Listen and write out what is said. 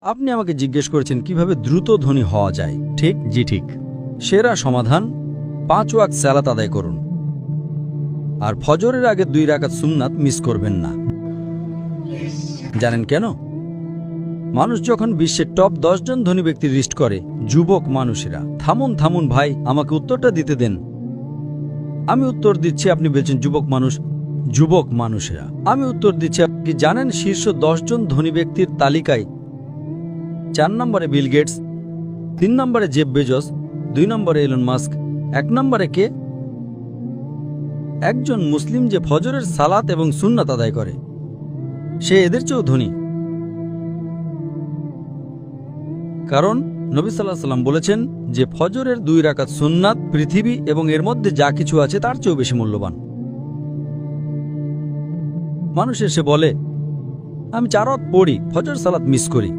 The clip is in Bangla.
আপনি আমাকে জিজ্ঞেস করেছেন কিভাবে দ্রুত ধনী হওয়া যায়, ঠিক? জি ঠিক। সেরা সমাধান 5 ওয়াক্ত সালাত আদায় করুন আর ফজরের আগে 2 রাকাত সুন্নাত মিস করবেন না। জানেন কেন? মানুষ যখন বিশ্বের টপ 10 জন ধনী ব্যক্তির লিস্ট করে, যুবক মানুষেরা। থামুন থামুন ভাই, আমাকে উত্তরটা দিতে দেন। আমি উত্তর দিচ্ছি, আপনি বলছেন যুবক মানুষ। যুবক মানুষেরা, আমি উত্তর দিচ্ছি। আপনি কি জানেন শীর্ষ 10 জন ধনী ব্যক্তির তালিকায় 4 নম্বরে বিল গেটস, 3 নম্বরে জেফ বেজোস, 2 নম্বরে এলন মাস্ক, 1 নম্বরে কে? একজন মুসলিম যে ফজরের সালাত এবং সুন্নাত আদায় করে, সে এদের চেয়েও ধনী। কারণ নবী সাল্লাল্লাহু আলাইহি সাল্লাম বলেছেন যে ফজরের 2 রাকাত সুন্নাত পৃথিবী এবং এর মধ্যে যা কিছু আছে তার চেয়েও বেশি মূল্যবান। মানুষ এসে বলে, আমি 4 ওয়াক্ত পড়ি, ফজর সালাত মিস করি।